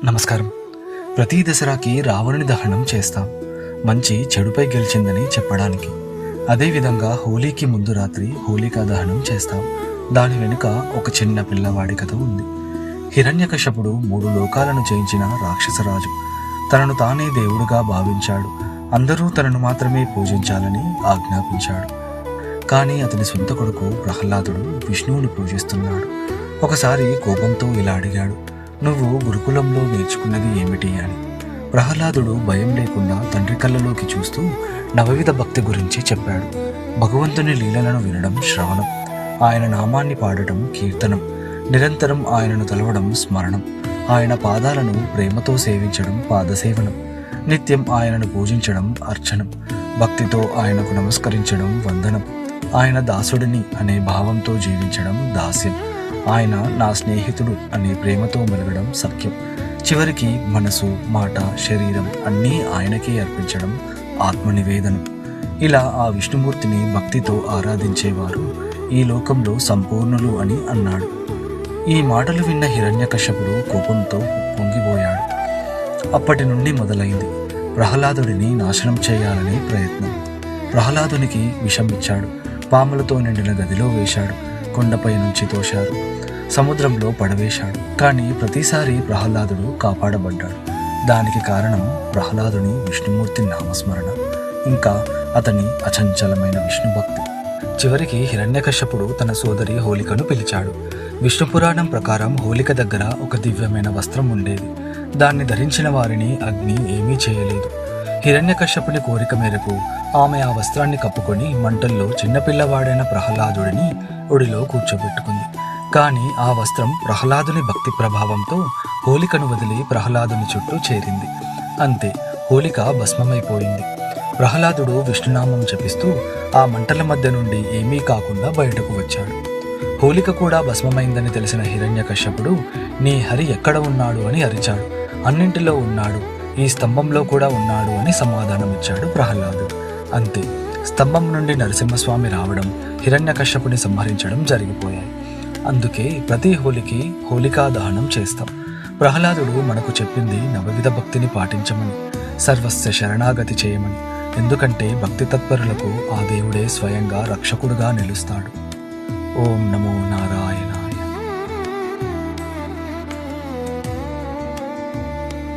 నమస్కారం. ప్రతి దసరాకి రావణుని దహనం చేస్తాం, మంచి చెడుపై గెలిచిందని చెప్పడానికి. అదేవిధంగా హోలీకి ముందు రాత్రి హోలికా దహనం చేస్తాం. దాని వెనుక ఒక చిన్న పిల్లవాడి కథ ఉంది. హిరణ్యకశపుడు 3 లోకాలను జయించిన రాక్షసరాజు. తనను తానే దేవుడుగా భావించాడు. అందరూ తనను మాత్రమే పూజించాలని ఆజ్ఞాపించాడు. కానీ అతని సొంత కొడుకు ప్రహ్లాదుడు విష్ణువుని పూజిస్తున్నాడు. ఒకసారి కోపంతో ఇలా అడిగాడు, నువ్వు గురుకులంలో నేర్చుకున్నది ఏమిటి అని. ప్రహ్లాదుడు భయం లేకుండా తండ్రి కళ్ళలోకి చూస్తూ నవవిధ భక్తి గురించి చెప్పాడు. భగవంతుని లీలలను వినడం శ్రవణం, ఆయన నామాన్ని పాడటం కీర్తనం, నిరంతరం ఆయనను తలవడం స్మరణం, ఆయన పాదాలను ప్రేమతో సేవించడం పాదసేవనం, నిత్యం ఆయనను పూజించడం అర్చనం, భక్తితో ఆయనకు నమస్కరించడం వందనం, ఆయన దాసుడిని అనే భావంతో జీవించడం దాస్యం, ఆయన నా స్నేహితుడు అనే ప్రేమతో మెలగడం సఖ్యం, చివరికి మనసు మాట శరీరం అన్నీ ఆయనకే అర్పించడం ఆత్మనివేదనం. ఇలా ఆ విష్ణుమూర్తిని భక్తితో ఆరాధించేవారు ఈ లోకంలో సంపూర్ణులు అని అన్నాడు. ఈ మాటలు విన్న హిరణ్యకశపుడు కోపంతో పొంగిపోయాడు. అప్పటి నుండి మొదలైంది ప్రహ్లాదుడిని నాశనం చేయాలనే ప్రయత్నం. ప్రహ్లాదునికి విషం ఇచ్చాడు, పాములతో నిండిన గదిలో వేశాడు, కొండపై నుంచి తోశాడు, సముద్రంలో పడవేశాడు. కానీ ప్రతిసారి ప్రహ్లాదుడు కాపాడబడ్డాడు. దానికి కారణం ప్రహ్లాదుని విష్ణుమూర్తి నామస్మరణ, ఇంకా అతని అచంచలమైన విష్ణు భక్తి. చివరికి హిరణ్యకశ్యపుడు తన సోదరి హోలికను పిలిచాడు. విష్ణు పురాణం ప్రకారం హోలిక దగ్గర ఒక దివ్యమైన వస్త్రం ఉండేది. దాన్ని ధరించిన వారిని అగ్ని ఏమీ చేయలేదు. హిరణ్యకశ్యపుని కోరిక మేరకు ఆమె ఆ వస్త్రాన్ని కప్పుకొని మంటల్లో చిన్నపిల్లవాడైన ప్రహ్లాదుడిని ఒడిలో కూర్చోబెట్టుకుంది. కానీ ఆ వస్త్రం ప్రహ్లాదుని భక్తి ప్రభావంతో హోలికను వదిలి ప్రహ్లాదుని చుట్టూ చేరింది. అంతే, హోలిక భస్మమైపోయింది. ప్రహ్లాదుడు విష్ణునామం జపిస్తూ ఆ మంటల మధ్య నుండి ఏమీ కాకుండా బయటకు వచ్చాడు. హోలిక కూడా భస్మమైందని తెలిసిన హిరణ్యకశ్యపుడు, నీ హరి ఎక్కడ ఉన్నాడు అని అరిచాడు. అన్నింటిలో ఉన్నాడు, ఈ స్తంభంలో కూడా ఉన్నాడు అని సమాధానమిచ్చాడు ప్రహ్లాదుడు. అంతే, స్తంభం నుండి నరసింహస్వామి రావడం, హిరణ్యకశ్యపుని సంహరించడం జరిగిపోయాయి. అందుకే ప్రతి హోలీకి హోలికా దహనం చేస్తాం. ప్రహ్లాదుడు మనకు చెప్పింది నవవిధ భక్తిని పాటించమని, సర్వస్య శరణాగతి చేయమని. ఎందుకంటే భక్తి తత్పరులకు ఆ దేవుడే స్వయంగా రక్షకుడుగా నిలుస్తాడు. ఓం నమో నారాయణ.